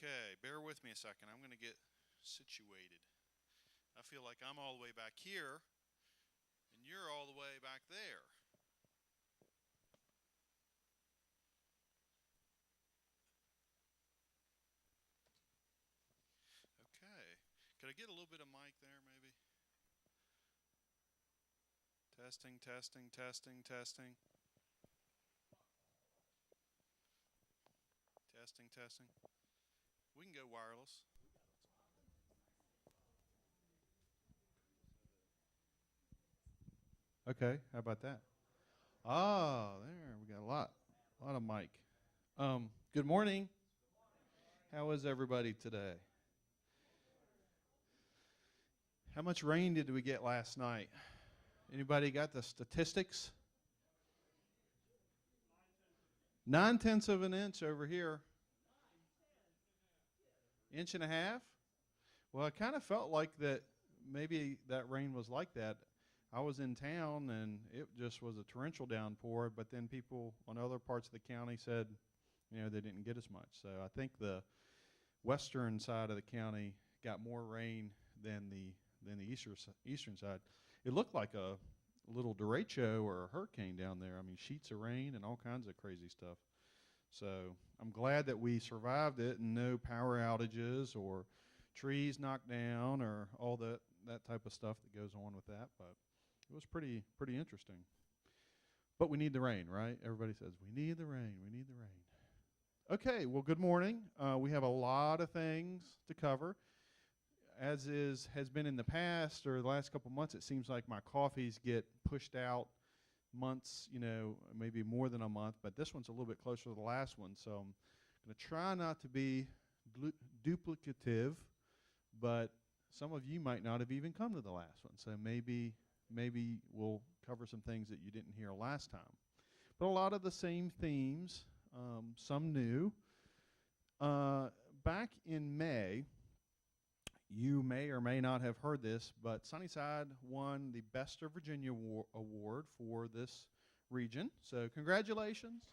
Okay, bear with me a second. I'm going to get situated. I feel like I'm all the way back here, and you're all the way back there. Okay. Could I get a little bit of mic there, maybe? Testing, testing, testing, testing. Testing, testing. We can go wireless. Okay, how about that? Ah, there we got a lot of mic. Good morning. How is everybody today? How much rain did we get last night? Anybody got the statistics? 9/10 of an inch over here. Inch and a half? Well, I kind of felt like that maybe that rain was like that. I was in town and it just was a torrential downpour, but then people on other parts of the county said, they didn't get as much. So I think the western side of the county got more rain than the eastern side. It looked like a little derecho or a hurricane down there. I mean, sheets of rain and all kinds of crazy stuff. So I'm glad that we survived it and no power outages or trees knocked down or all that type of stuff that goes on with that. But it was pretty interesting. But we need the rain, right? Everybody says we need the rain. We need the rain. Okay. Well, good morning. We have a lot of things to cover. As has been in the past or the last couple months, it seems like my coffees get pushed out months, maybe more than a month, but this one's a little bit closer to the last one, so I'm going to try not to be duplicative, but some of you might not have even come to the last one, so maybe we'll cover some things that you didn't hear last time. But a lot of the same themes, some new. Back in May, you may or may not have heard this, but Sunnyside won the Best of Virginia award for this region. So congratulations.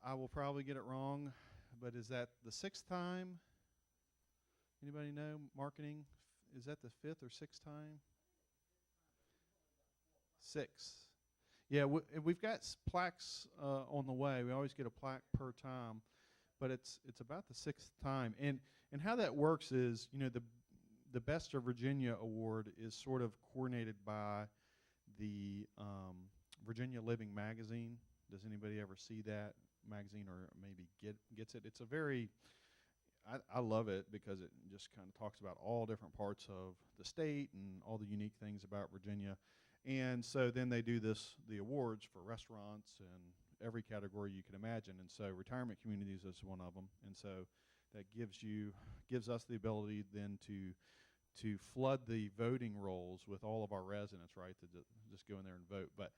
I will probably get it wrong, but is that the sixth time? Anybody know marketing? Is that the fifth or sixth time? Six. Yeah, we've got plaques on the way. We always get a plaque per time, but it's about the sixth time. And how that works is, the Best of Virginia award is sort of coordinated by the Virginia Living magazine. Does anybody ever see that magazine or maybe gets it? It's a very I love it because it just kind of talks about all different parts of the state and all the unique things about Virginia. And so then they do the awards for restaurants and every category you can imagine. And so retirement communities is one of them. And so that gives us the ability then to flood the voting rolls with all of our residents, right? To just go in there and vote. But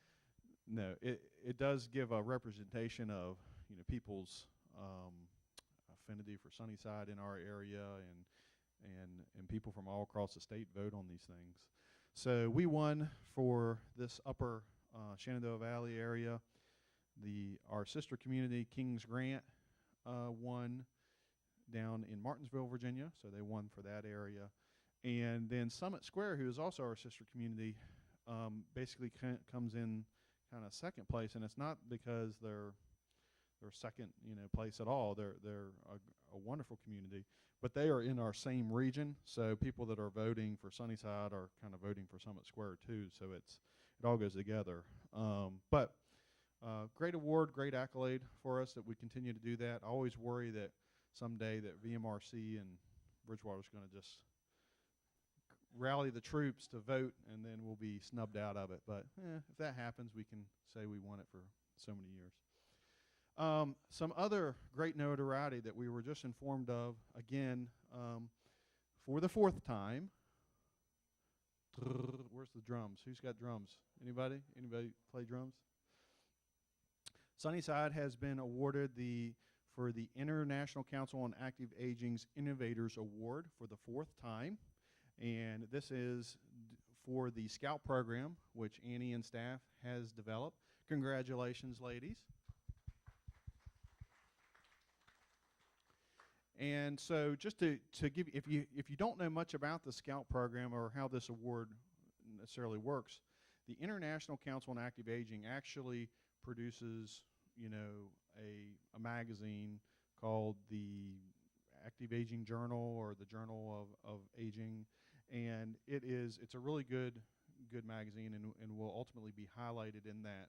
no, it does give a representation of people's affinity for Sunnyside in our area, and people from all across the state vote on these things. So we won for this upper Shenandoah Valley area. Our sister community, Kings Grant, won down in Martinsville, Virginia. So they won for that area. And then Summit Square, who is also our sister community, basically comes in kind of second place, and it's not because they're second place at all. They're a wonderful community, but they are in our same region. So people that are voting for Sunnyside are kind of voting for Summit Square too. So it all goes together. But great award, great accolade for us that we continue to do that. I always worry that someday that VMRC and Bridgewater is going to just rally the troops to vote, and then we'll be snubbed out of it. But if that happens, we can say we won it for so many years. Some other great notoriety that we were just informed of, again, for the fourth time. Where's the drums? Who's got drums? Anybody? Anybody play drums? Sunnyside has been awarded for the International Council on Active Aging's Innovators Award for the fourth time. And this is for the Scout program, which Annie and staff has developed. Congratulations, ladies. And so just to give, if you don't know much about the Scout program or how this award necessarily works, the International Council on Active Aging actually produces, you know, a magazine called the Active Aging Journal or the Journal of Aging, and it's a really good magazine, and will ultimately be highlighted in that,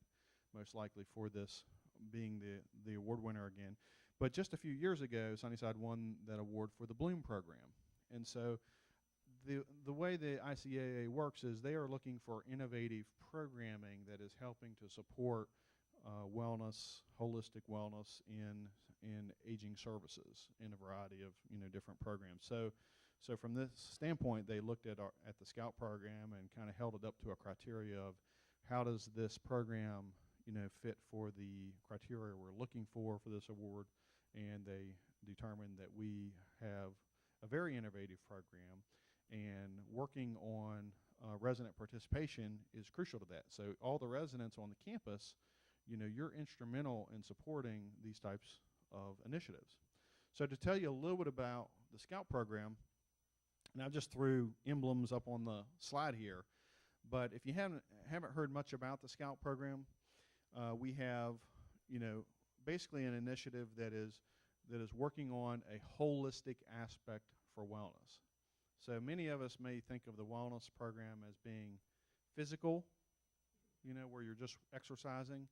most likely, for this being the award winner again. But just a few years ago, Sunnyside won that award for the Bloom program. And so the way the ICAA works is they are looking for innovative programming that is helping to support wellness, holistic wellness in aging services in a variety of, you know, different programs. So from this standpoint, they looked at the Scout program and kind of held it up to a criteria of how does this program, you know, fit for the criteria we're looking for this award, and they determined that we have a very innovative program, and working on resident participation is crucial to that. So all the residents on the campus, you know, you're instrumental in supporting these types of initiatives. So to tell you a little bit about the Scout program, and I just threw emblems up on the slide here, but if you haven't heard much about the Scout program, we have, you know, basically an initiative that is working on a holistic aspect for wellness. So many of us may think of the wellness program as being physical, you know, where you're just exercising,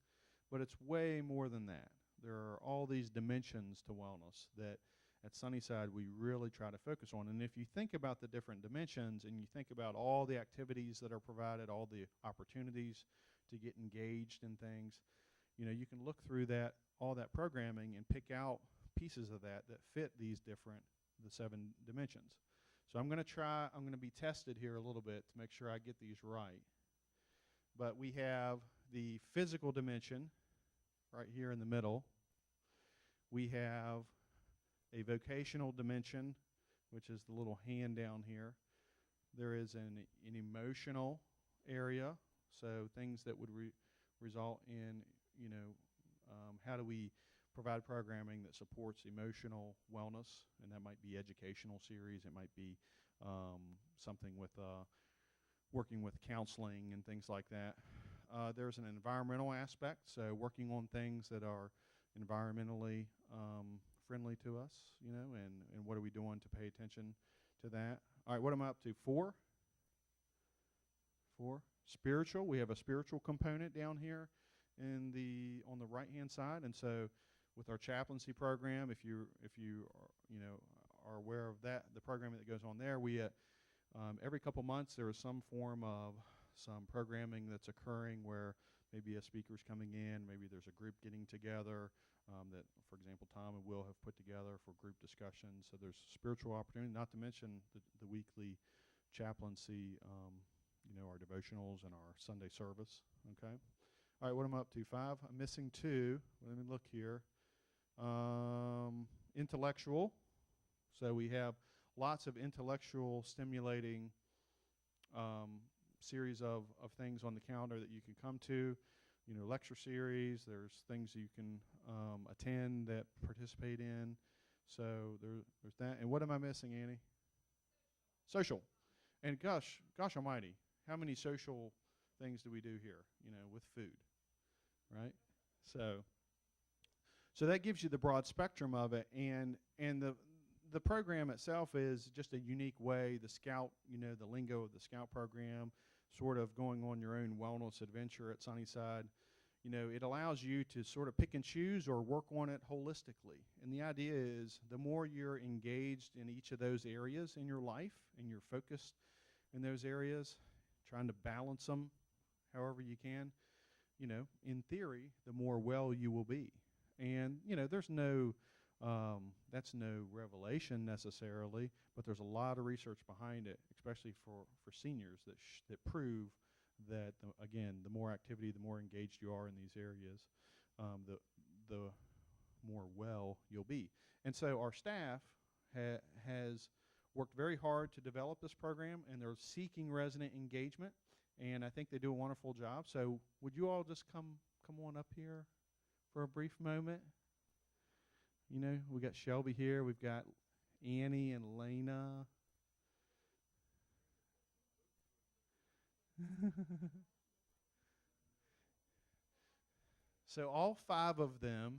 but it's way more than that. There are all these dimensions to wellness that at Sunnyside we really try to focus on. And if you think about the different dimensions and you think about all the activities that are provided, all the opportunities to get engaged in things, you know, you can look through all that programming and pick out pieces of that fit the 7 dimensions. So I'm going to be tested here a little bit to make sure I get these right. But we have the physical dimension right here in the middle. We have a vocational dimension, which is the little hand down here. There is an emotional area, so things that would result in, you know, how do we provide programming that supports emotional wellness, and that might be educational series, it might be something with working with counseling and things like that. There's an environmental aspect, so working on things that are environmentally friendly to us, you know, and what are we doing to pay attention to that. All right, what am I up to? 4? Spiritual. We have a spiritual component down here on the right-hand side, and so with our chaplaincy program, if you are aware of that, the programming that goes on there, we every couple months there is some form of some programming that's occurring where maybe a speaker's coming in, maybe there's a group getting together that, for example, Tom and Will have put together for group discussions. So there's spiritual opportunity, not to mention the weekly chaplaincy, our devotionals and our Sunday service. Okay. All right, what am I up to? 5. I'm missing 2. Let me look here. Intellectual. So we have lots of intellectual stimulating series of things on the calendar that you can come to. You know, lecture series. There's things you can attend, that participate in. So there's that. And what am I missing, Annie? Social. And gosh almighty, how many social things do we do here, you know, with food, right? So that gives you the broad spectrum of it, and the program itself is just a unique way, the Scout, you know, the lingo of the Scout program, sort of going on your own wellness adventure at Sunnyside. You know, it allows you to sort of pick and choose or work on it holistically. And the idea is the more you're engaged in each of those areas in your life and you're focused in those areas, trying to balance them however you can, you know, in theory, the more well you will be. And, you know, there's no, that's no revelation necessarily, but there's a lot of research behind it, especially for seniors that prove that, again, the more activity, the more engaged you are in these areas, the more well you'll be. And so our staff has worked very hard to develop this program, and they're seeking resident engagement, and I think they do a wonderful job. So would you all just come on up here for a brief moment? You know, we got Shelby here, we've got Annie and Lena. So all 5 of them,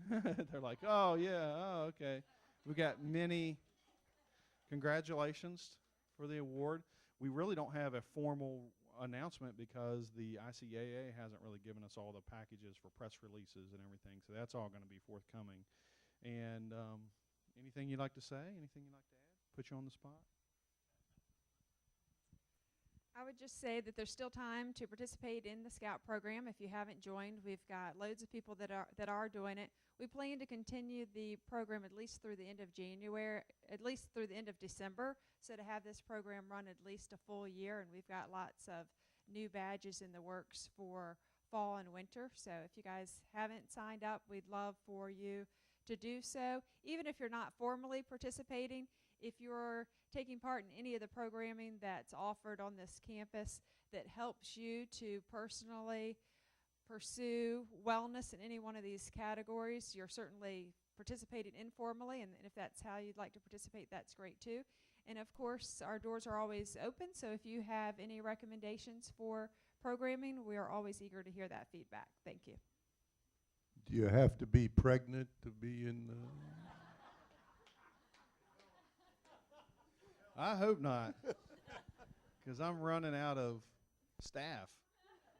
they're like, oh, yeah, oh, okay. We got many congratulations for the award. We really don't have a formal announcement because the ICAA hasn't really given us all the packages for press releases and everything, so that's all going to be forthcoming. And anything you'd like to say? Anything you'd like to add? Put you on the spot? I would just say that there's still time to participate in the Scout program. If you haven't joined, we've got loads of people that are doing it. We plan to continue the program at least through the end of January, at least through the end of December, so to have this program run at least a full year. And we've got lots of new badges in the works for fall and winter. So if you guys haven't signed up, we'd love for you to do so. Even if you're not formally participating, if you're taking part in any of the programming that's offered on this campus that helps you to personally pursue wellness in any one of these categories, you're certainly participating informally, and if that's how you'd like to participate, that's great too. And of course, our doors are always open, so if you have any recommendations for programming, we are always eager to hear that feedback. Thank you. Do you have to be pregnant to be in the... I hope not, because I'm running out of staff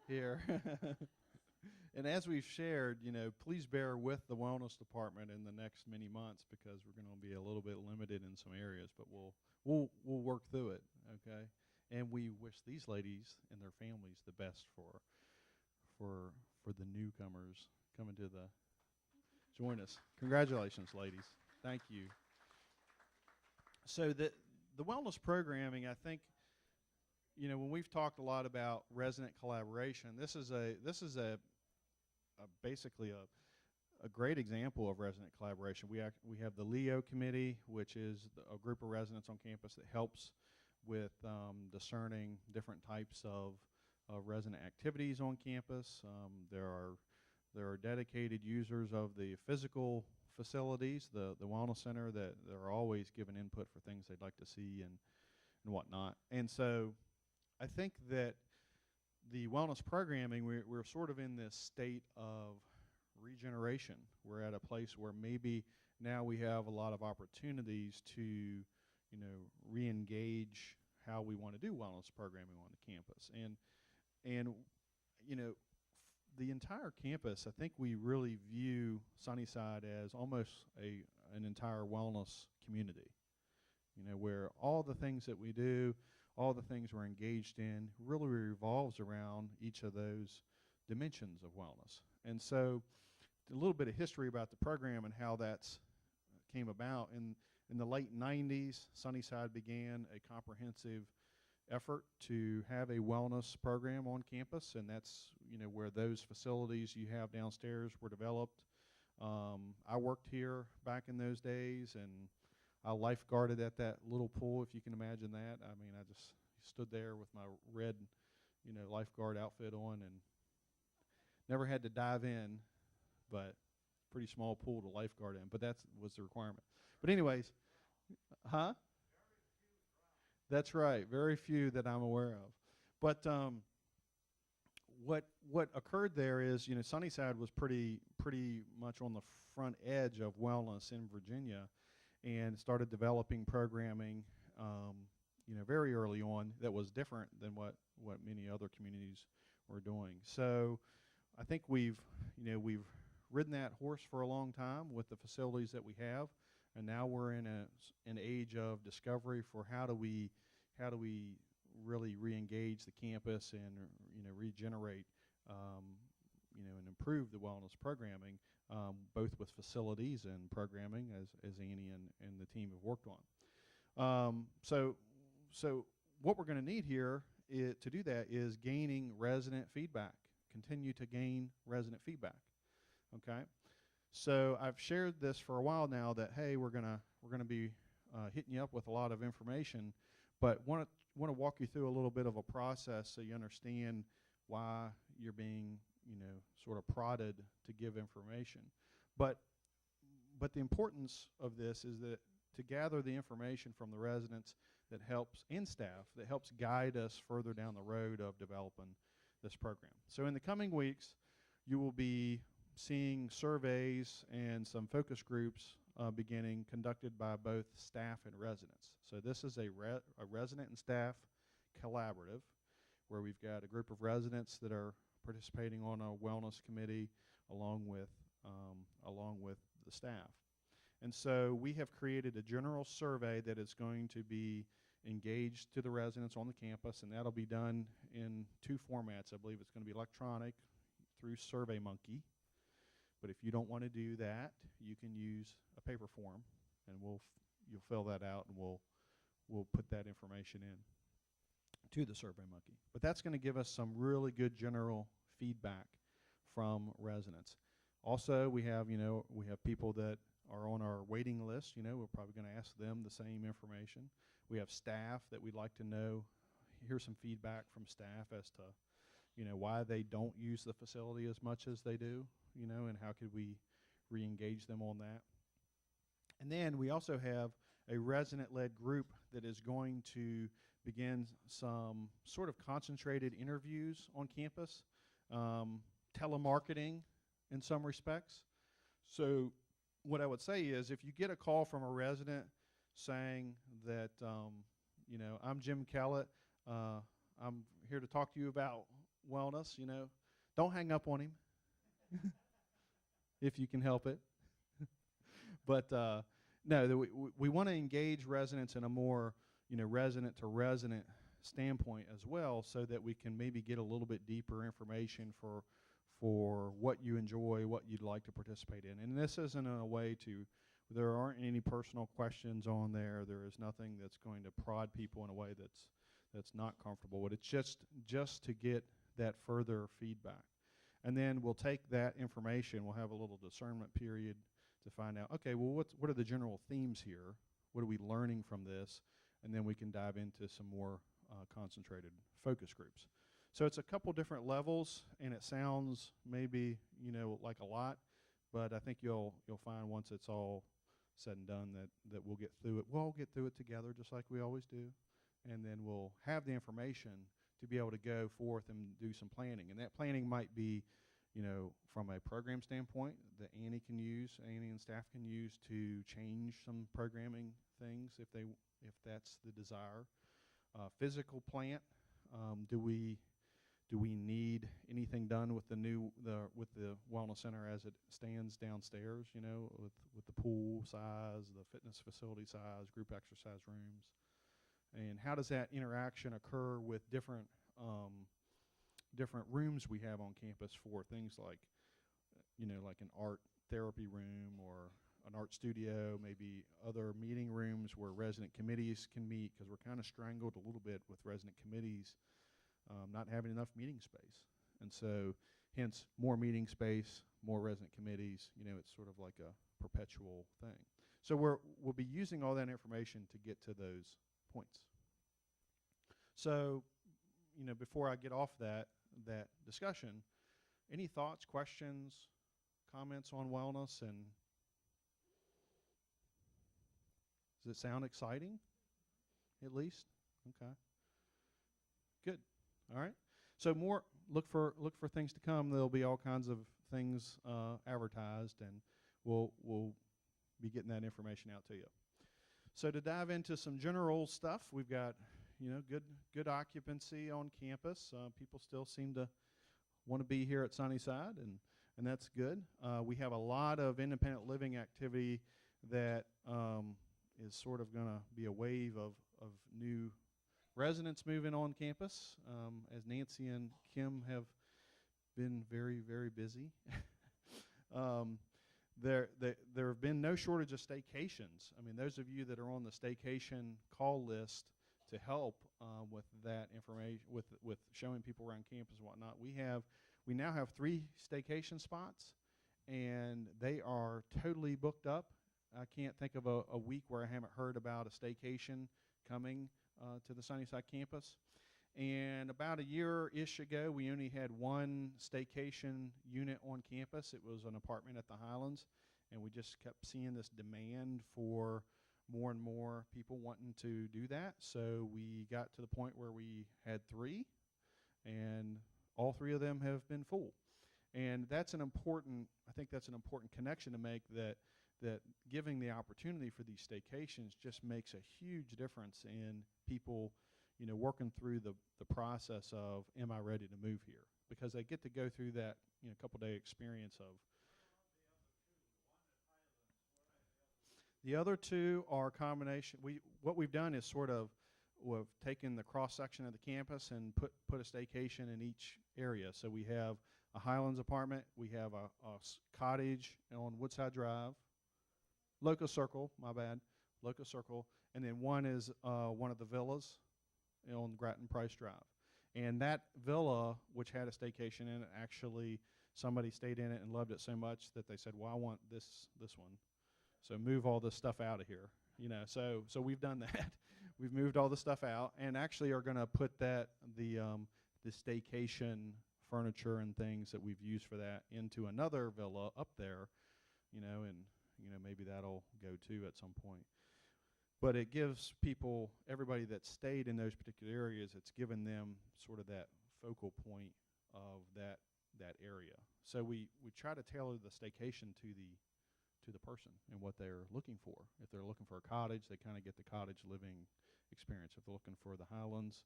here. And as we've shared, please bear with the wellness department in the next many months because we're going to be a little bit limited in some areas, but we'll work through it, okay? And we wish these ladies and their families the best for the newcomers coming to join us. Congratulations, ladies. Thank you. So the wellness programming, I think, when we've talked a lot about resident collaboration, this is basically a great example of resident collaboration. We have the LEO committee, which is a group of residents on campus that helps with discerning different types of resident activities on campus. There are dedicated users of the physical facilities, the wellness center, that are always giving input for things they'd like to see and whatnot. And so I think that the wellness programming, we're sort of in this state of regeneration. We're at a place where maybe now we have a lot of opportunities to, re-engage how we want to do wellness programming on the campus. And the entire campus, I think we really view Sunnyside as almost an entire wellness community, where all the things that we do, all the things we're engaged in really revolves around each of those dimensions of wellness. And so a little bit of history about the program and how that's came about. In the late 90s, Sunnyside began a comprehensive effort to have a wellness program on campus, and that's where those facilities you have downstairs were developed. I worked here back in those days, and I lifeguarded at that little pool, if you can imagine that. I mean, I just stood there with my red, lifeguard outfit on, and never had to dive in, but pretty small pool to lifeguard in. But that was the requirement. But anyways, huh? That's right. Very few that I'm aware of. But what occurred there is, Sunnyside was pretty much on the front edge of wellness in Virginia, and started developing programming, very early on that was different than what many other communities were doing. So I think we've ridden that horse for a long time with the facilities that we have, and now we're in an age of discovery for how do we really re-engage the campus and regenerate and improve the wellness programming, both with facilities and programming, as Annie and the team have worked on. So what we're going to need here to do that is gaining resident feedback. Continue to gain resident feedback. Okay. So I've shared this for a while now that, hey, we're gonna be hitting you up with a lot of information, but want to walk you through a little bit of a process so you understand why you're being sort of prodded to give information. But but the importance of this is that to gather the information from the residents that helps, and staff, that helps guide us further down the road of developing this program. So in the coming weeks, you will be seeing surveys and some focus groups beginning, conducted by both staff and residents. So this is a resident and staff collaborative, where we've got a group of residents that are participating on a wellness committee along with the staff. And so we have created a general survey that is going to be engaged to the residents on the campus, and that'll be done in 2 formats. I believe it's going to be electronic through SurveyMonkey. But if you don't want to do that, you can use a paper form, and you'll fill that out, and we'll put that information in to the SurveyMonkey. But that's going to give us some really good general feedback from residents. Also, we have people that are on our waiting list. We're probably going to ask them the same information. We have staff that we'd like to know, hear some feedback from staff as to, why they don't use the facility as much as they do, and how could we re-engage them on that. And then we also have a resident-led group that is going to begin some sort of concentrated interviews on campus, telemarketing in some respects. So what I would say is, if you get a call from a resident saying that, I'm Jim Kellett, I'm here to talk to you about wellness, don't hang up on him if you can help it. But no, we want to engage residents in a more, resident-to-resident standpoint as well, so that we can maybe get a little bit deeper information for what you enjoy, what you'd like to participate in. And this isn't a way there aren't any personal questions on there. There is nothing that's going to prod people in a way that's not comfortable with. It's just to get that further feedback. And then we'll take that information, we'll have a little discernment period to find out, okay, well, what are the general themes here? What are we learning from this? And then we can dive into some more concentrated focus groups. So it's a couple different levels, and it sounds maybe, like a lot, but I think you'll find once it's all said and done that we'll get through it. We'll all get through it together, just like we always do, and then we'll have the information to be able to go forth and do some planning. And that planning might be, from a program standpoint that Annie and staff can use to change some programming things if that's the desire. Physical plant, do we need anything done with with the wellness center as it stands downstairs, with the pool size, the fitness facility size, group exercise rooms? And how does that interaction occur with different rooms we have on campus for things like, like an art therapy room or an art studio, maybe other meeting rooms where resident committees can meet, because we're kind of strangled a little bit with resident committees not having enough meeting space. And so hence more meeting space, more resident committees, it's sort of like a perpetual thing. So we'll be using all that information to get to those points. So, before I get off that discussion, any thoughts, questions, comments on wellness? And does it sound exciting, at least? Okay. Good. All right. So look for things to come. There'll be all kinds of things advertised, and we'll be getting that information out to you. So to dive into some general stuff, we've got good occupancy on campus. People still seem to want to be here at Sunnyside, and that's good. We have a lot of independent living activity that is sort of going to be a wave of new residents moving on campus, as Nancy and Kim have been very, very busy. There have been no shortage of staycations. I mean, those of you that are on the staycation call list to help with that information, with showing people around campus and whatnot, we now have 3 staycation spots, and they are totally booked up. I can't think of a week where I haven't heard about a staycation coming to the Sunnyside campus. And about a year-ish ago, we only had 1 staycation unit on campus. It was an apartment at the Highlands. and we just kept seeing this demand for more and more people wanting to do that. So we got to the point where we had 3, and all 3 of them have been full. And that's an important, I think that's an important connection to make, that giving the opportunity for these staycations just makes a huge difference in people, working through the process of, am I ready to move here? Because they get to go through that, couple-day experience of. The other 2 are a combination. What we've done is sort of, we've taken the cross-section of the campus and put a staycation in each area. So we have a Highlands apartment, we have a cottage on Woodside Drive, Loco Circle, and then one is one of the villas on Grattan Price Drive. And that villa, which had a staycation in it, actually somebody stayed in it and loved it so much that they said, well, I want this one. So move all this stuff out of here. So we've done that. We've moved all the stuff out, and actually are going to put the staycation furniture and things that we've used for that into another villa up there, and maybe that'll go too at some point. But it gives people, everybody that stayed in those particular areas, it's given them sort of that focal point of that area. So we try to tailor the staycation to the person and what they're looking for. If they're looking for a cottage, they kind of get the cottage living experience. If they're looking for the Highlands,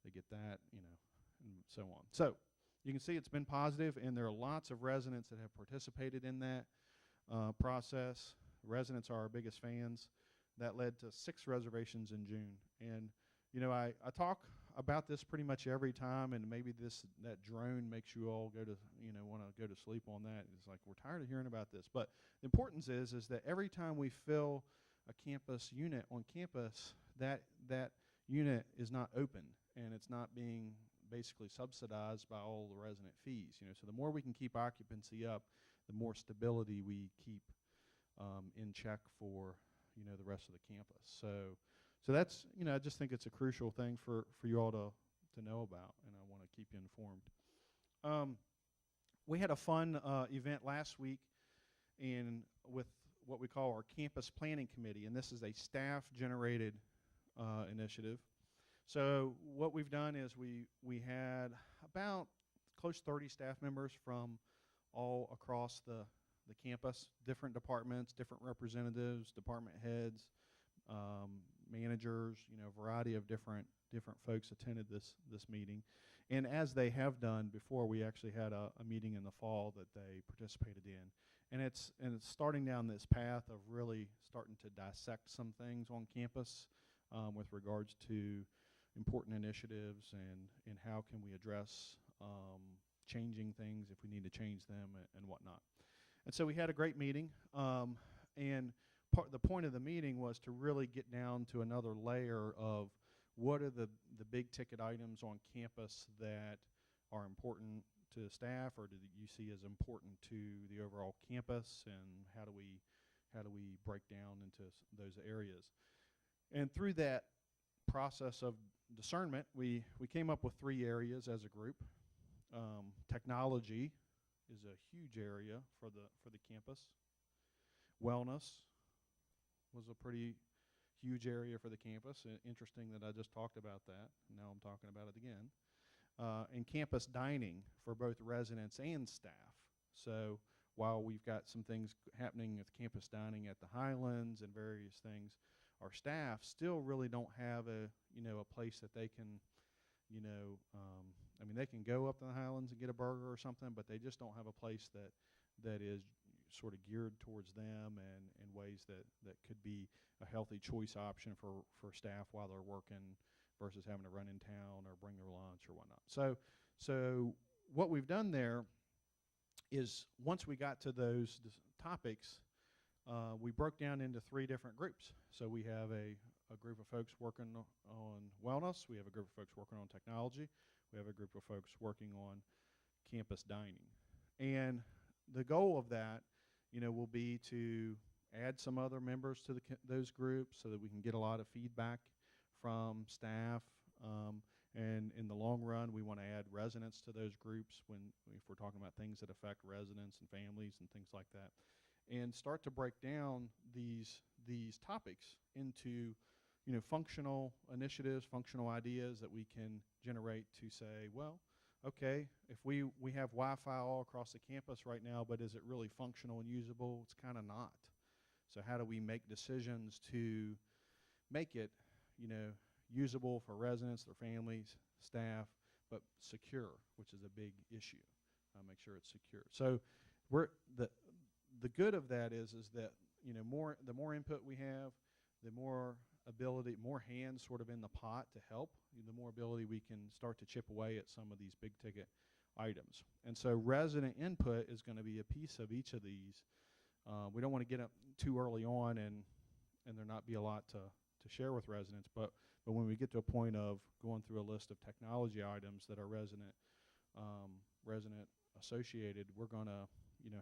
they get that, and so on. So you can see it's been positive, and there are lots of residents that have participated in that process. Residents are our biggest fans. That led to 6 reservations in June. And, I talk about this pretty much every time, and maybe that drone makes you all go to, want to go to sleep on that. It's like, we're tired of hearing about this. But the importance is that every time we fill a campus unit on campus, that unit is not open, and it's not being basically subsidized by all the resident fees. So the more we can keep occupancy up, the more stability we keep in check for the rest of the campus. So that's, I just think it's a crucial thing for you all to know about, and I want to keep you informed. We had a fun event last week with what we call our campus planning committee, and this is a staff-generated initiative. So what we've done is we had about close to 30 staff members from all across the campus, different departments, different representatives, department heads, managers, a variety of different folks attended this meeting. And as they have done before, we actually had a meeting in the fall that they participated in. And it's starting down this path of really starting to dissect some things on campus with regards to important initiatives and how can we address changing things if we need to change them and whatnot. And so we had a great meeting, and the point of the meeting was to really get down to another layer of what are the big ticket items on campus that are important to the staff, or do you see as important to the overall campus, and how do we break down into those areas. And through that process of discernment, we came up with 3 areas as a group. Technology is a huge area for the campus. Wellness was a pretty huge area for the campus. Interesting that I just talked about that. Now I'm talking about it again. And campus dining for both residents and staff. So while we've got some things happening with campus dining at the Highlands and various things, our staff still really don't have a place that they can, they can go up to the Highlands and get a burger or something, but they just don't have a place that is sort of geared towards them and ways that could be a healthy choice option for staff while they're working versus having to run in town or bring their lunch or whatnot. So what we've done there is once we got to those topics, we broke down into 3 different groups. So we have a group of folks working on wellness, we have a group of folks working on technology, we have a group of folks working on campus dining. And the goal of that, will be to add some other members to those groups so that we can get a lot of feedback from staff. And in the long run, we want to add residents to those groups if we're talking about things that affect residents and families and things like that. and start to break down these topics into, you know, functional initiatives, functional ideas that we can generate to say, well, okay, if we have Wi-Fi all across the campus right now, but is it really functional and usable? It's kind of not. So how do we make decisions to make it, you know, usable for residents, their families, staff, but secure, which is a big issue. Make sure it's secure. So we're the good of that is that, you know, the more input we have, the more ability, more hands sort of in the pot to help, the more ability we can start to chip away at some of these big ticket items. And so resident input is going to be a piece of each of these. We don't want to get up too early on and there not be a lot to share with residents, but when we get to a point of going through a list of technology items that are resident associated, we're going to, you know,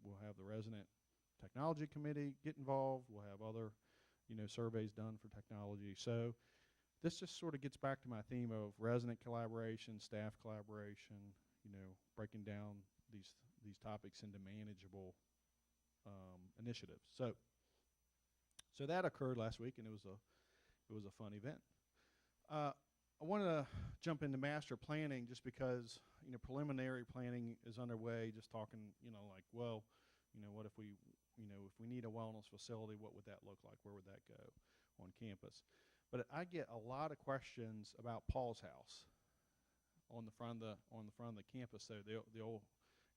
we'll have the resident technology committee get involved. We'll have other, you know, surveys done for technology. So this just sort of gets back to my theme of resident collaboration, staff collaboration, you know, breaking down these topics into manageable initiatives. So that occurred last week, and it was a fun event. I wanted to jump into master planning just because, you know, preliminary planning is underway. Just talking, you know, like, well, you know, what if we, you know, if we need a wellness facility, what would that look like? Where would that go on campus? But I get a lot of questions about Paul's house on the front of the campus. So the old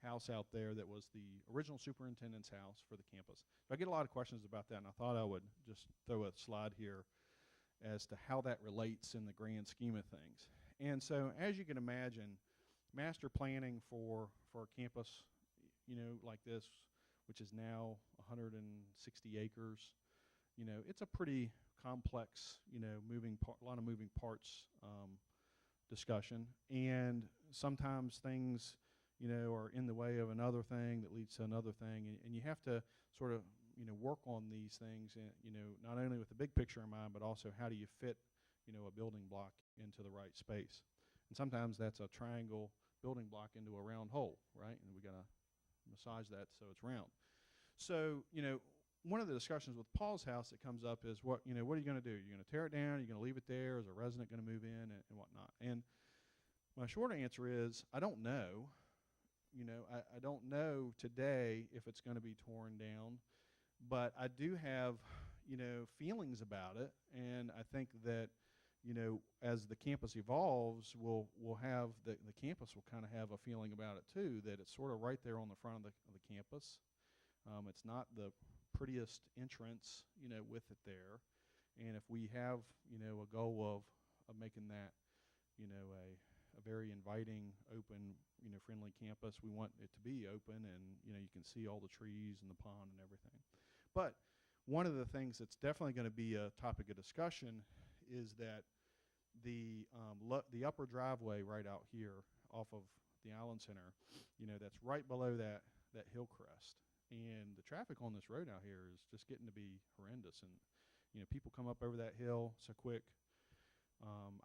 house out there that was the original superintendent's house for the campus. So I get a lot of questions about that, and I thought I would just throw a slide here as to how that relates in the grand scheme of things. And so, as you can imagine, master planning for a campus, you know, like this, which is now 160 acres, you know, it's a pretty complex, you know, a lot of moving parts discussion. And sometimes things, you know, are in the way of another thing that leads to another thing, and you have to sort of, you know, work on these things, you know, not only with the big picture in mind, but also how do you fit, you know, a building block into the right space. And sometimes that's a triangle building block into a round hole, right? And we got to massage that so it's round. So, you know, one of the discussions with Paul's house that comes up is what are you going to do? You're going to tear it down? Are you going to leave it there? Is a resident going to move in and whatnot? And my short answer is I don't know. You know, I don't know today if it's going to be torn down, but I do have, you know, feelings about it, and I think that, you know, as the campus evolves, we'll have the campus will kind of have a feeling about it too, that it's sort of right there on the front of the campus. It's not the prettiest entrance, you know, with it there, and if we have, you know, a goal of making that, you know, a very inviting, open, you know, friendly campus. We want it to be open, and, you know, you can see all the trees and the pond and everything. But one of the things that's definitely going to be a topic of discussion is that the upper driveway right out here off of the Island Center, you know, that's right below that hill crest. And the traffic on this road out here is just getting to be horrendous. And, you know, people come up over that hill so quick.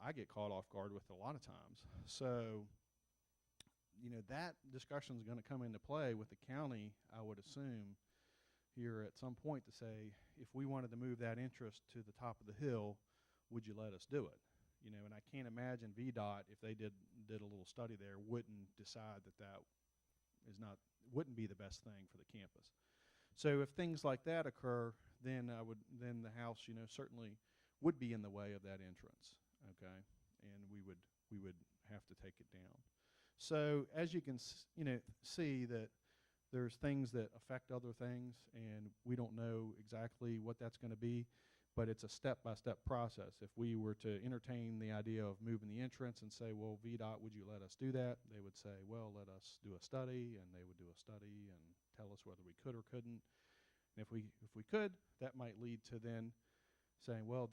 I get caught off guard with it a lot of times. So, you know, that discussion is going to come into play with the county, I would assume, here at some point to say, if we wanted to move that interest to the top of the hill, would you let us do it? You know, and I can't imagine VDOT, if they did a little study there, wouldn't decide that wouldn't be the best thing for the campus. So if things like that occur, then the house, you know, certainly would be in the way of that entrance. Okay, and we would have to take it down. So as you can you know, see that there's things that affect other things, and we don't know exactly what that's going to be, but it's a step-by-step process. If we were to entertain the idea of moving the entrance and say, well, VDOT, would you let us do that? They would say, well, let us do a study, and they would do a study and tell us whether we could or couldn't. And if we could, that might lead to then saying, well,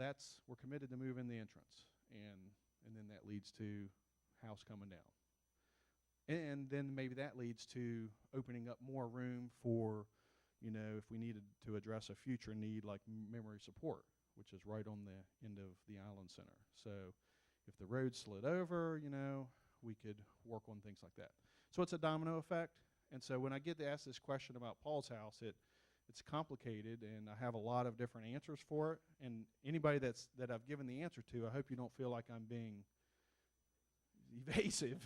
we're committed to moving the entrance, and then that leads to house coming down. And then maybe that leads to opening up more room for, you know, if we needed to address a future need like memory support, which is right on the end of the Island Center. So if the road slid over, you know, we could work on things like that. So it's a domino effect. And so when I get to ask this question about Paul's house, it's complicated, and I have a lot of different answers for it. And anybody that I've given the answer to, I hope you don't feel like I'm being evasive.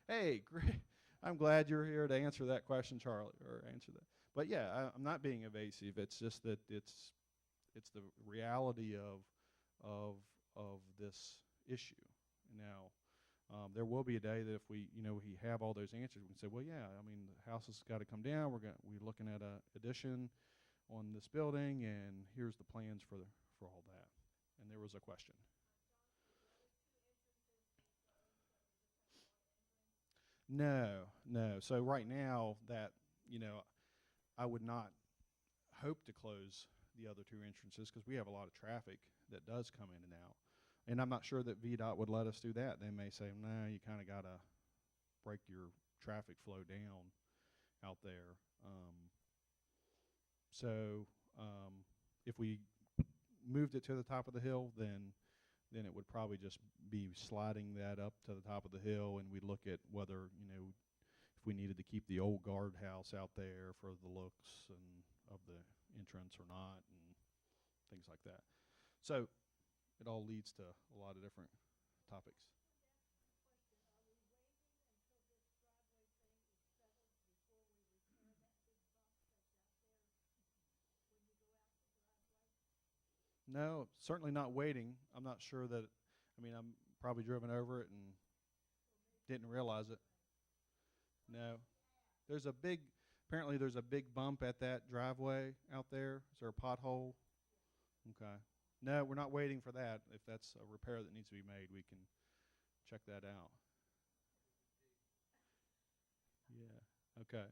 Hey, great. I'm glad you're here to answer that question, Charlie, or answer that. But yeah, I'm not being evasive. It's just that it's the reality of this issue. Now, there will be a day that if we have all those answers, we can say, well, yeah, I mean, the house has got to come down. We're looking at a addition on this building, and here's the plans for all that. And there was a question. No, no. So right now that, I would not hope to close the other two entrances because we have a lot of traffic that does come in and out. And I'm not sure that VDOT would let us do that. They may say, no, you kind of got to break your traffic flow down out there. If we moved it to the top of the hill, then it would probably just be sliding that up to the top of the hill, and we'd look at whether, if we needed to keep the old guardhouse out there for the looks and of the entrance or not, and things like that. So it all leads to a lot of different topics. No, certainly not waiting. I'm not sure that, I'm probably driven over it and didn't realize it. No. Apparently there's a big bump at that driveway out there. Is there a pothole? Okay. No, we're not waiting for that. If that's a repair that needs to be made, we can check that out. Yeah. Okay.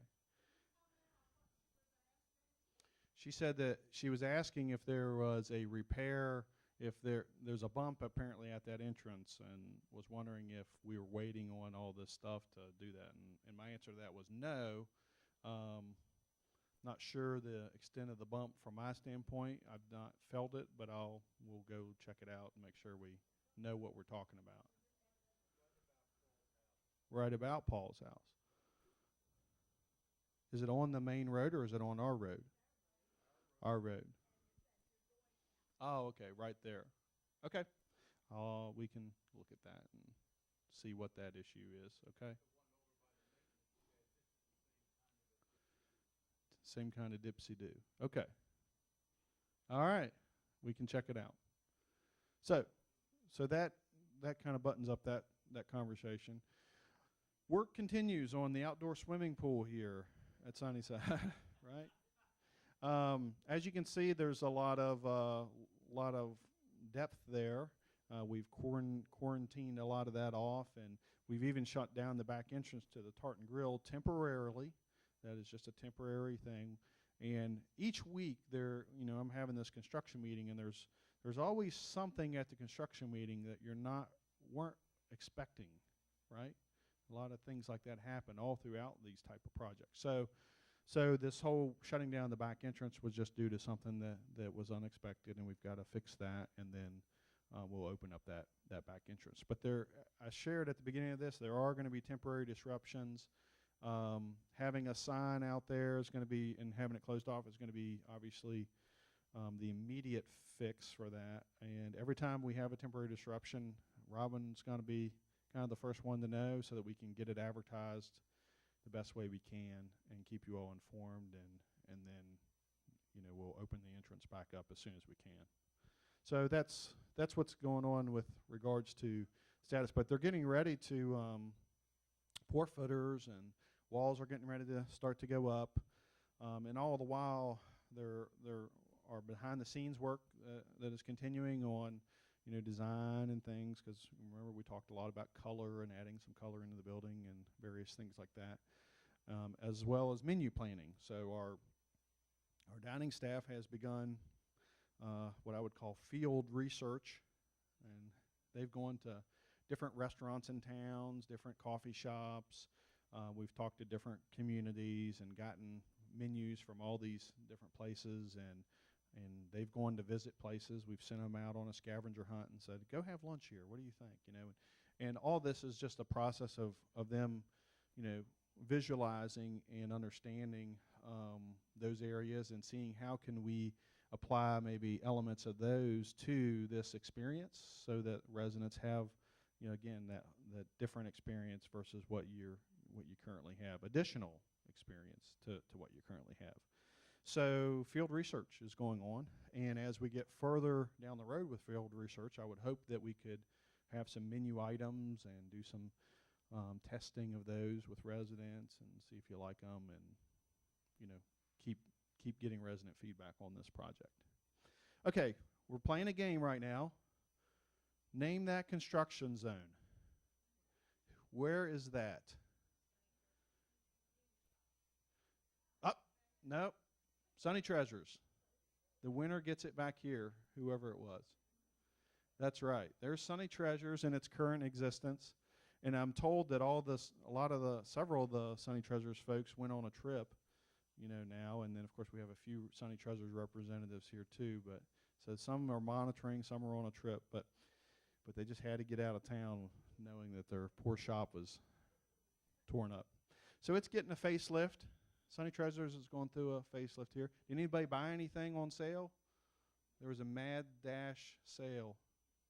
She said that she was asking if there was a repair, if there's a bump apparently at that entrance, and was wondering if we were waiting on all this stuff to do that. And my answer to that was no. Not sure the extent of the bump from my standpoint. I've not felt it, but we'll go check it out and make sure we know what we're talking about. Right about Paul's house. Is it on the main road or is it on our road? Our road. Oh, okay, right there. Okay. We can look at that and see what that issue is, okay? Same kind of dipsy-do. Okay. All right. We can check it out. So that kind of buttons up that conversation. Work continues on the outdoor swimming pool here at Sunnyside, right? As you can see, there's a lot of depth there. We've quarantined a lot of that off, and we've even shut down the back entrance to the Tartan Grill temporarily. That is just a temporary thing. And each week I'm having this construction meeting, and there's always something at the construction meeting that weren't expecting, right? A lot of things like that happen all throughout these type of projects. So this whole shutting down the back entrance was just due to something that was unexpected, and we've got to fix that, and then we'll open up that back entrance. But I shared at the beginning of this, there are going to be temporary disruptions. Having a sign out there is going to be, and having it closed off is going to be obviously the immediate fix for that. And every time we have a temporary disruption, Robin's going to be kind of the first one to know so that we can get it advertised the best way we can and keep you all informed, and then we'll open the entrance back up as soon as we can. So that's what's going on with regards to status. But they're getting ready to pour footers, and walls are getting ready to start to go up, and all the while there are behind the scenes work that is continuing on design and things, because remember we talked a lot about color and adding some color into the building and various things like that, as well as menu planning. So our dining staff has begun what I would call field research, and they've gone to different restaurants in towns, different coffee shops. We've talked to different communities and gotten menus from all these different places, and they've gone to visit places. We've sent them out on a scavenger hunt and said, go have lunch here. What do you think? And all this is just a process of them, visualizing and understanding those areas and seeing how can we apply maybe elements of those to this experience so that residents have, you know, again, that different experience versus what you currently have, additional experience to what you currently have. So field research is going on, and as we get further down the road with field research, I would hope that we could have some menu items and do some testing of those with residents and see if you like them, and you know, keep getting resident feedback on this project. Okay, we're playing a game right now. Name that construction zone. Where is that? Up. Nope. Sunny Treasures. The winner gets it back here, whoever it was. That's right. There's Sunny Treasures in its current existence. And I'm told that several of the Sunny Treasures folks went on a trip, you know, now. And then, of course, we have a few Sunny Treasures representatives here, too. But so some are monitoring, some are on a trip. But they just had to get out of town knowing that their poor shop was torn up. So it's getting a facelift. Sunny Treasures is going through a facelift here. Did anybody buy anything on sale? There was a mad dash sale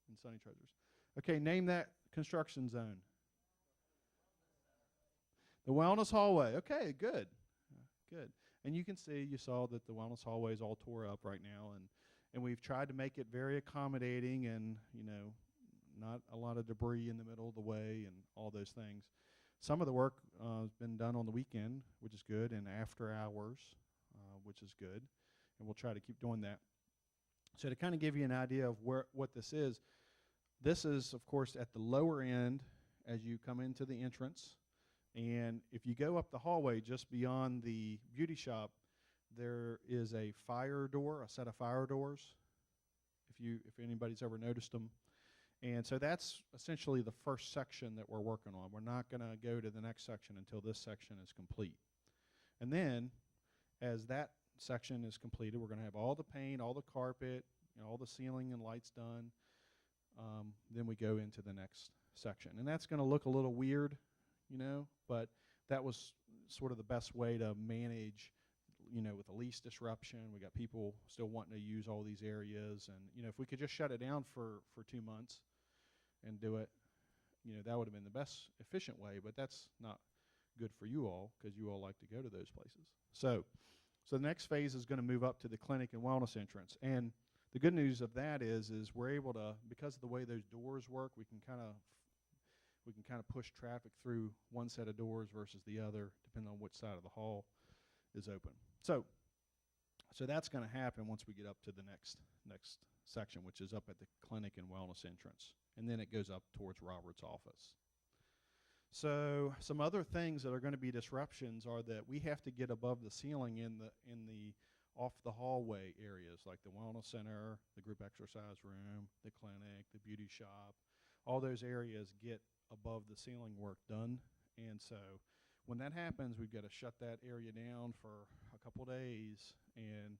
in Sunny Treasures. Okay, name that construction zone. The Wellness Hallway. Okay, good. Good. And you saw that the Wellness Hallway is all tore up right now, and we've tried to make it very accommodating and, you know, not a lot of debris in the middle of the way and all those things. Some of the work has been done on the weekend, which is good, and after hours, which is good, and we'll try to keep doing that. So to kind of give you an idea of what this is, of course, at the lower end as you come into the entrance. And if you go up the hallway just beyond the beauty shop, there is a set of fire doors, if anybody's ever noticed them. And so that's essentially the first section that we're working on. We're not going to go to the next section until this section is complete. And then, as that section is completed, we're going to have all the paint, all the carpet, all the ceiling and lights done. Then we go into the next section. And that's going to look a little weird, you know, but that was sort of the best way to manage, you know, with the least disruption. We got people still wanting to use all these areas. And, you know, if we could just shut it down for 2 months and do it, you know, that would have been the best efficient way, but that's not good for you all because you all like to go to those places. So the next phase is going to move up to the clinic and wellness entrance. And the good news of that is we're able to, because of the way those doors work, we can kind of push traffic through one set of doors versus the other, depending on which side of the hall is open. So that's going to happen once we get up to the next section, which is up at the clinic and wellness entrance. And then it goes up towards Robert's office. So some other things that are going to be disruptions are that we have to get above the ceiling in the off the hallway areas, like the wellness center, the group exercise room, the clinic, the beauty shop. All those areas get above the ceiling work done. And so when that happens, we've got to shut that area down for a couple days. And,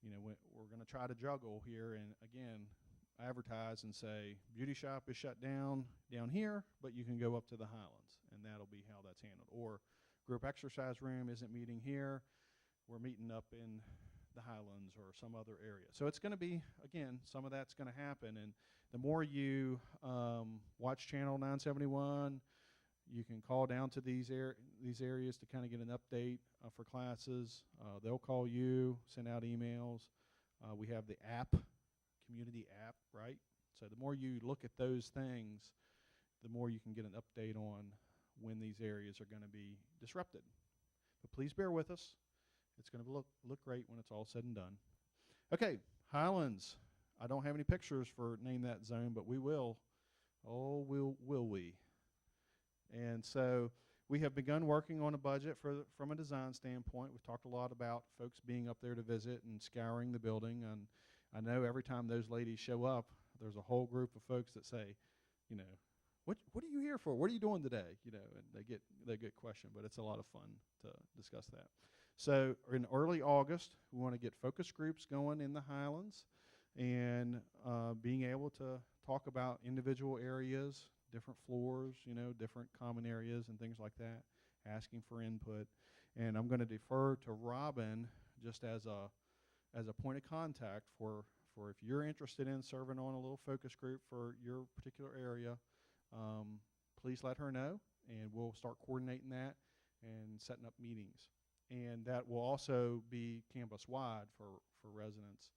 you know, we're going to try to juggle here and, again, advertise and say, beauty shop is shut down here, but you can go up to the Highlands, and that'll be how that's handled. Or group exercise room isn't meeting here, we're meeting up in the Highlands or some other area. So it's going to be, again, some of that's going to happen. And the more you watch Channel 971, you can call down to these areas to kind of get an update for classes. They'll call you, send out emails. We have the app, community app, right? So the more you look at those things, the more you can get an update on when these areas are going to be disrupted. But please bear with us. It's going to look great when it's all said and done. Okay, Highlands. I don't have any pictures for Name That Zone, but we will. Oh, will we? And so we have begun working on a budget from a design standpoint. We've talked a lot about folks being up there to visit and scouring the building. And I know every time those ladies show up, there's a whole group of folks that say, you know, what are you here for? What are you doing today? You know, and they get questioned, but it's a lot of fun to discuss that. So in early August, we want to get focus groups going in the Highlands and being able to talk about individual areas, different floors, you know, different common areas and things like that, asking for input. And I'm going to defer to Robin just as a point of contact for if you're interested in serving on a little focus group for your particular area. Please let her know, and we'll start coordinating that and setting up meetings. And that will also be campus-wide for residents.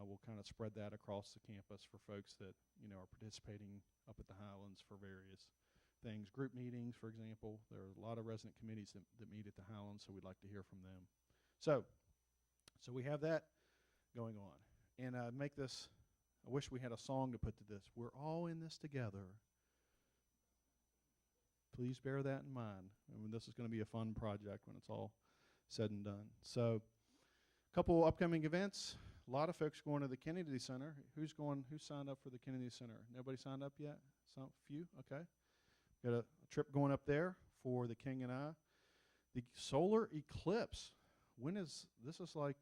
We'll kind of spread that across the campus for folks that, are participating up at the Highlands for various things. Group meetings, for example. There are a lot of resident committees that meet at the Highlands, so we'd like to hear from them. So we have that going on. And I wish we had a song to put to this. We're all in this together. Please bear that in mind. This is going to be a fun project when it's all said and done. So, a couple upcoming events. A lot of folks going to the Kennedy Center. Who signed up for the Kennedy Center? Nobody signed up yet? Some few? Okay. Got a trip going up there for the King and I. The solar eclipse. This is like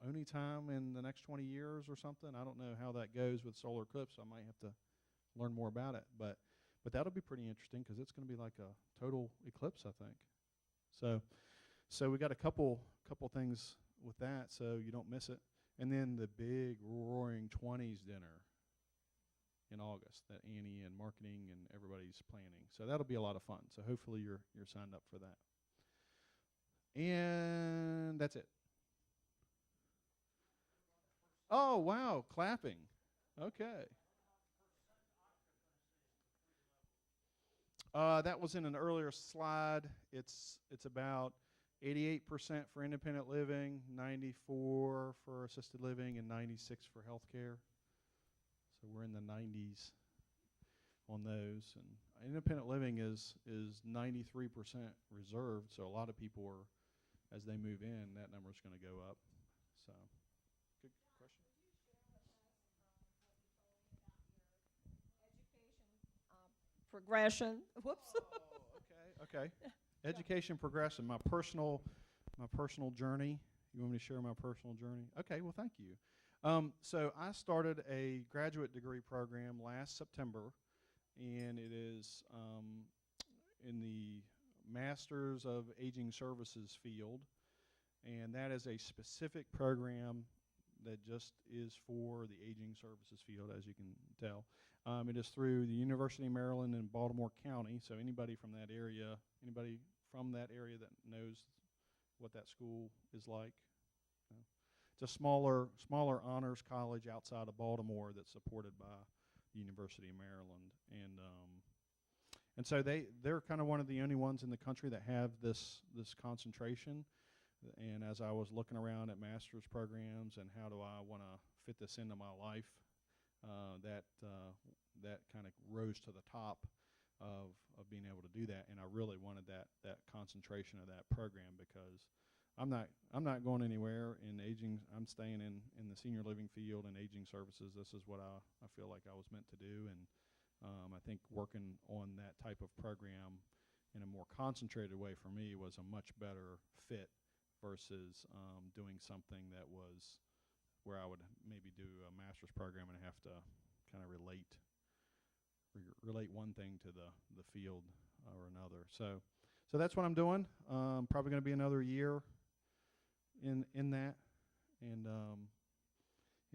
only time in the next 20 years or something. I don't know how that goes with solar eclipse. I might have to learn more about it. But that'll be pretty interesting because it's going to be like a total eclipse, I think. So we got a couple things with that, so you don't miss it. And then the big roaring 20s dinner in August that Annie and marketing and everybody's planning. So that'll be a lot of fun. So hopefully you're signed up for that. And that's it. Oh, wow, clapping. Okay. That was in an earlier slide. It's about 88% for independent living, 94 for assisted living, and 96 for healthcare. So we're in the 90s on those. And independent living is 93% reserved. So a lot of people are, as they move in, that number is going to go up. So, good question. Progression. Whoops. Oh, okay. Education progression. My personal journey. You want me to share my personal journey? Okay. Well, thank you. So I started a graduate degree program last September, and it is in the Masters of Aging Services field, and that is a specific program that just is for the aging services field, as you can tell. It is through the University of Maryland in Baltimore County, so anybody from that area that knows what that school is like. It's a smaller honors college outside of Baltimore that's supported by the University of Maryland, and so they're kind of one of the only ones in the country that have this concentration. And as I was looking around at master's programs and how do I want to fit this into my life, that kind of rose to the top of being able to do that. And I really wanted that concentration of that program because I'm not going anywhere in aging. I'm staying in the senior living field and aging services. This is what I feel like I was meant to do. And I think working on that type of program in a more concentrated way for me was a much better fit versus doing something that was where I would maybe do a master's program and have to kind of relate one thing to the field or another. So that's what I'm doing. Probably going to be another year in that. And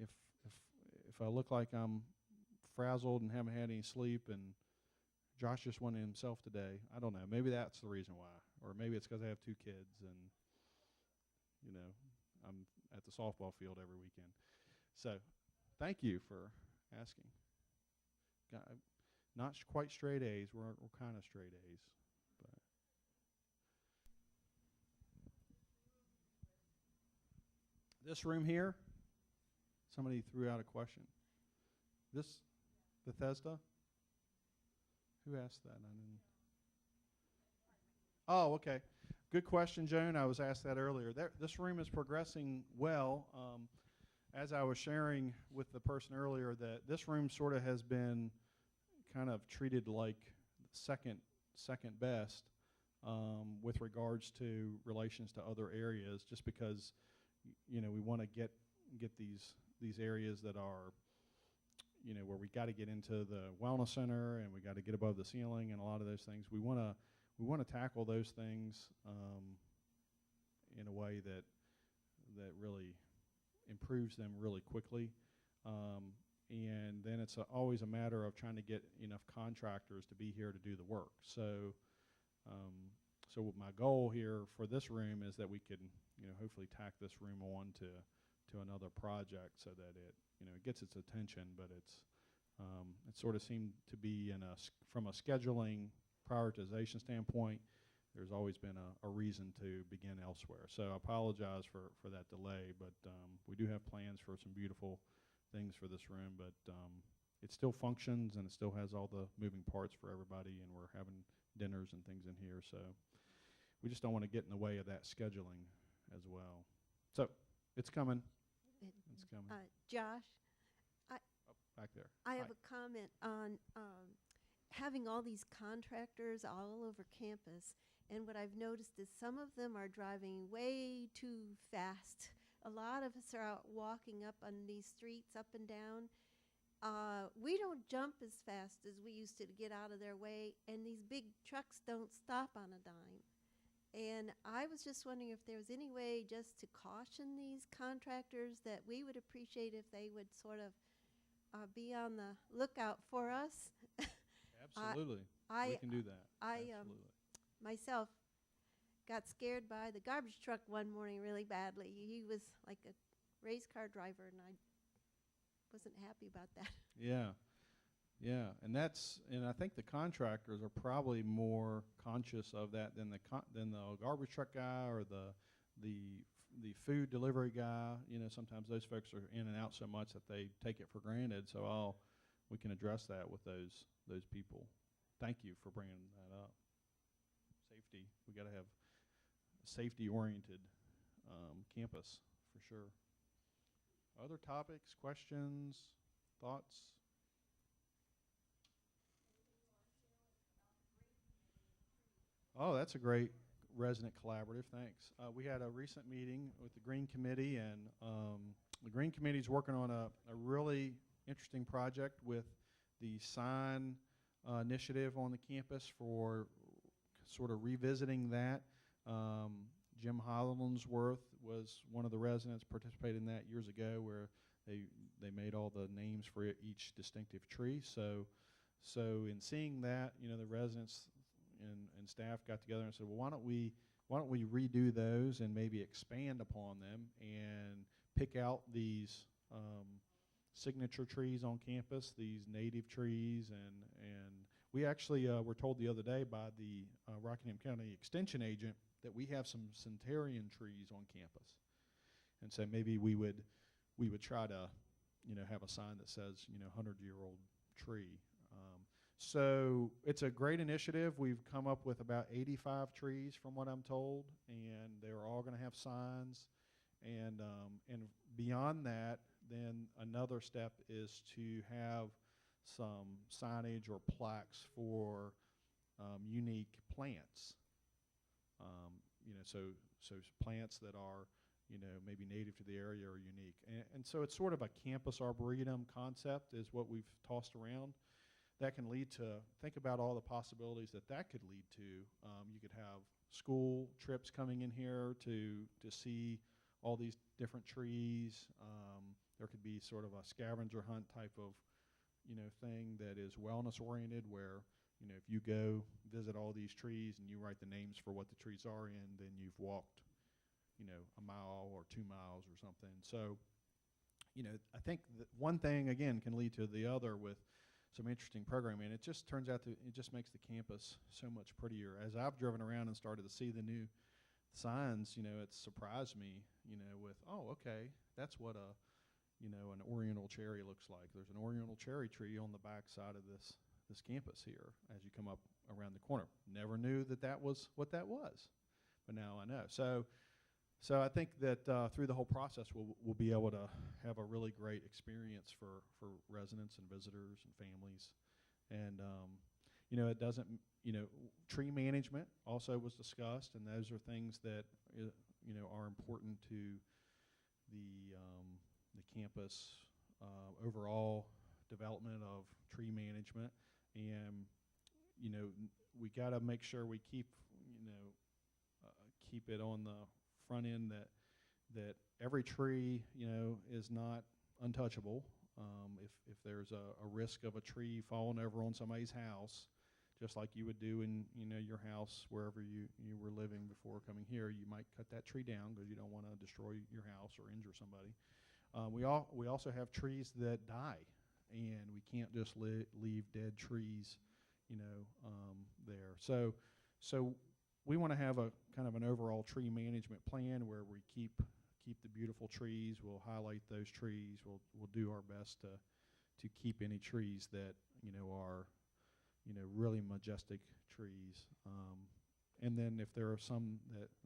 if I look like I'm frazzled and haven't had any sleep and Josh just went in himself today, I don't know. Maybe that's the reason why. Or maybe it's because I have 2 kids and I'm at the softball field every weekend. So, thank you for asking. Not quite straight A's. We're kind of straight A's. But this room here, somebody threw out a question. This Bethesda? Who asked that? I didn't. Oh, okay. Good question, Joan. I was asked that earlier. This room is progressing well. As I was sharing with the person earlier, that this room sort of has been kind of treated like second best with regards to relations to other areas, just because we want to get these areas that are where we got to get into the wellness center and we got to get above the ceiling and a lot of those things. We want we want to tackle those things in a way that really improves them really quickly. And then it's always a matter of trying to get enough contractors to be here to do the work. So so my goal here for this room is that we can, hopefully tack this room on to another project so that it, it gets its attention, but it sort of seemed to be from a scheduling prioritization standpoint, there's always been a reason to begin elsewhere. So I apologize for that delay, but we do have plans for some beautiful things for this room, but it still functions and it still has all the moving parts for everybody, and we're having dinners and things in here, so we just don't want to get in the way of that scheduling as well. So it's coming. It's coming. Josh, Back there. I Hi. have a comment on having all these contractors all over campus, and what I've noticed is some of them are driving way too fast. A lot of us are out walking up on these streets, up and down. We don't jump as fast as we used to get out of their way, and these big trucks don't stop on a dime. And I was just wondering if there was any way just to caution these contractors that we would appreciate if they would sort of be on the lookout for us. Absolutely. We can do that. I Absolutely. Myself got scared by the garbage truck one morning really badly. He was like a race car driver, and I wasn't happy about that. Yeah, yeah, and I think the contractors are probably more conscious of that than the garbage truck guy or the food delivery guy. Sometimes those folks are in and out so much that they take it for granted. So we can address that with those people. Thank you for bringing that up. Safety. We got to have a safety-oriented campus for sure. Other topics, questions, thoughts? Oh, that's a great resident collaborative. Thanks. We had a recent meeting with the Green Committee, and the Green Committee is working on a really interesting project with the sign initiative on the campus for sort of revisiting that. Jim Hollingsworth was one of the residents participated in that years ago, where they made all the names for each distinctive tree. So in seeing that, the residents and staff got together and said, well, why don't we redo those and maybe expand upon them and pick out these signature trees on campus, these native trees, and we actually were told the other day by the Rockingham County Extension agent that we have some centenarian trees on campus, and so maybe we would try to have a sign that says 100-year-old tree. So it's a great initiative. We've come up with about 85 trees from what I'm told, and they're all going to have signs. And beyond that, then another step is to have some signage or plaques for unique plants. So plants that are maybe native to the area or unique. And so it's sort of a campus arboretum concept is what we've tossed around. That can lead to, think about all the possibilities that could lead to. You could have school trips coming in here to see all these different trees. There could be sort of a scavenger hunt type of thing that is wellness oriented, where if you go visit all these trees and you write the names for what the trees are in, then you've walked a mile or 2 miles or something. So I think that one thing again can lead to the other with some interesting programming. It just turns out it just makes the campus so much prettier. As I've driven around and started to see the new signs, it surprised me, with, oh, okay, that's what an oriental cherry looks like. There's an oriental cherry tree on the back side of this campus here as you come up around the corner. Never knew that was what that was, but now I know. So I think that through the whole process, we'll be able to have a really great experience for residents and visitors and families. And it doesn't, tree management also was discussed, and those are things that are important to the campus overall development of tree management. And we got to make sure we keep, keep it on the front end that every tree, is not untouchable. If there's a risk of a tree falling over on somebody's house, just like you would do in your house wherever you were living before coming here, you might cut that tree down because you don't want to destroy your house or injure somebody. We also have trees that die, and we can't just leave dead trees, there. So we want to have a kind of an overall tree management plan where we keep the beautiful trees. We'll highlight those trees. We'll do our best to keep any trees that are really majestic trees. And then if there are some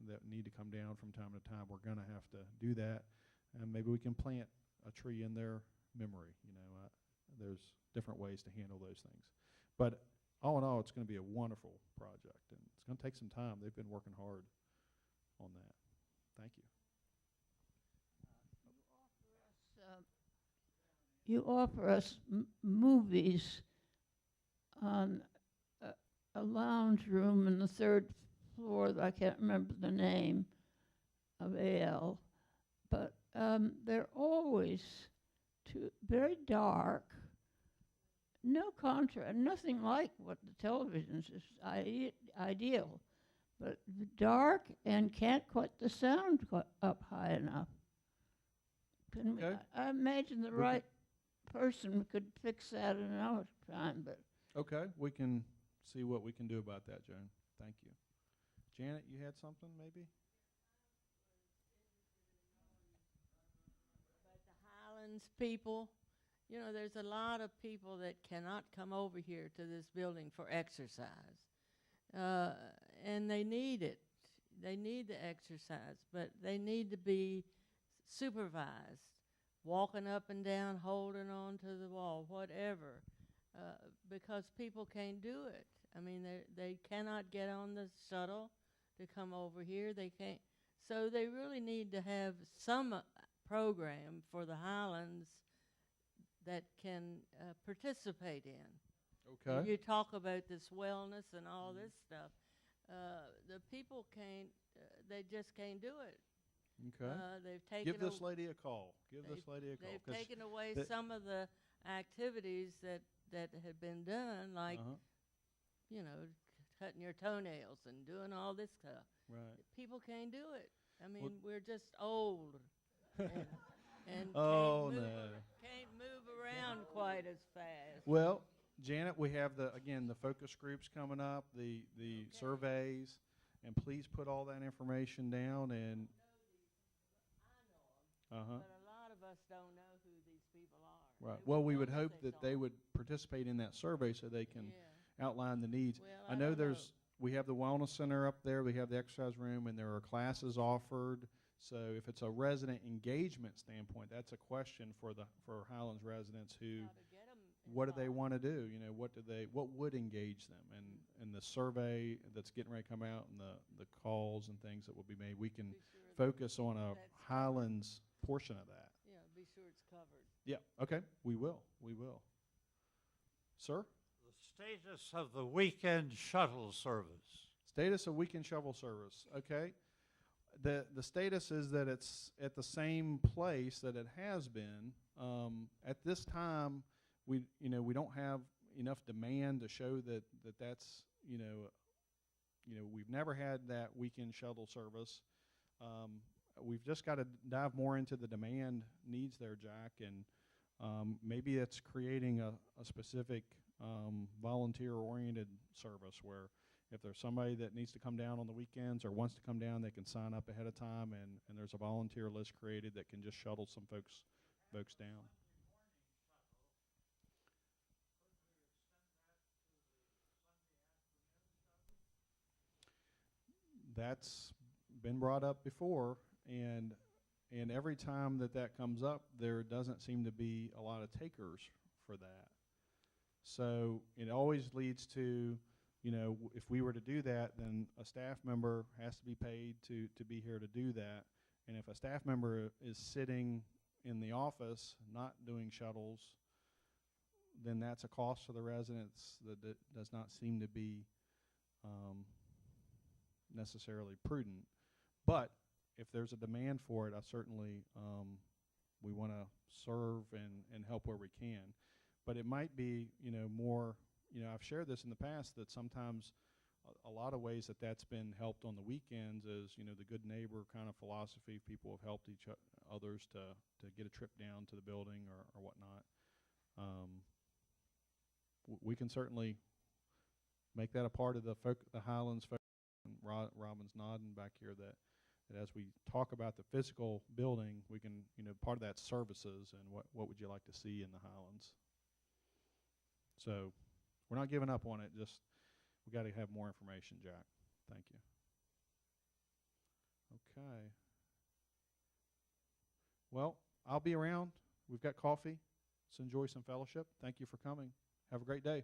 that need to come down from time to time, we're going to have to do that. And maybe we can plant a tree in their memory. There's different ways to handle those things. But all in all, it's going to be a wonderful project, and it's going to take some time. They've been working hard on that. Thank you. You offer us movies on a lounge room in the third floor. I can't remember the name of AL, but they're always very dark. No contrast, nothing like what the television is ideal, but dark and can't quite the sound up high enough. Can Okay. I imagine the right person could fix that in our time, but Okay, we can see what we can do about that, Joan. Thank you. Janet, you had something maybe? About the Highlands people, there's a lot of people that cannot come over here to this building for exercise. And they need it. They need the exercise, but they need to be supervised, walking up and down, holding on to the wall, whatever, because people can't do it. I mean, they cannot get on the shuttle to come over here. They can't. So they really need to have some program for the Highlands that can participate in. Okay. You talk about this wellness and all this stuff. The people can't, they just can't do it. Okay. They've taken Give this lady a call. Give this lady a call. They've 'cause taken away the- some of the activities that had been done, like, uh-huh, cutting your toenails and doing all this stuff. right. People can't do it. I mean, Well- we're just old and Oh, can't, move, no. can't move around quite as fast. Well, Janet, we have the focus groups coming up, the surveys, and please put all that information down and. Uh-huh. But a lot of us don't know who these people are. Right. They Well, we know would that hope they that they don't. would participate in that survey so they can Yeah. outline the needs. Well, I know don't we have the wellness center up there, we have the exercise room, and there are classes offered. So if it's a resident engagement standpoint, that's a question for Highlands residents who, How to get 'em what do they involved. want to do? What would engage them? And the survey that's getting ready to come out and the calls and things that will be made, we can Be sure that- focus on a that's covered. Highlands portion of that. be sure it's covered. Yeah, okay, we will. Sir? The status of the weekend shuttle service. Status of weekend shovel service, okay. The status is that it's at the same place that it has been. At this time, we don't have enough demand to show that's we've never had that weekend shuttle service. We've just got to dive more into the demand needs there, Jack, and maybe it's creating a specific volunteer-oriented service where if there's somebody that needs to come down on the weekends or wants to come down, they can sign up ahead of time, and there's a volunteer list created that can just shuttle some folks down. That's been brought up before, and every time that comes up, there doesn't seem to be a lot of takers for that. So it always leads to, if we were to do that, then a staff member has to be paid to be here to do that. And if a staff member is sitting in the office not doing shuttles, then that's a cost for the residents that does not seem to be necessarily prudent. But if there's a demand for it, I certainly we want to serve and help where we can. But it might be, more, I've shared this in the past that sometimes a lot of ways that that's been helped on the weekends is, the good neighbor kind of philosophy. People have helped others to get a trip down to the building or whatnot. We can certainly make that a part of the Highlands focus. And Robin's nodding back here that as we talk about the physical building, we can, part of that services and what would you like to see in the Highlands. So we're not giving up on it, just we got to have more information, Jack. Thank you. Okay. Well, I'll be around. We've got coffee. Let's enjoy some fellowship. Thank you for coming. Have a great day.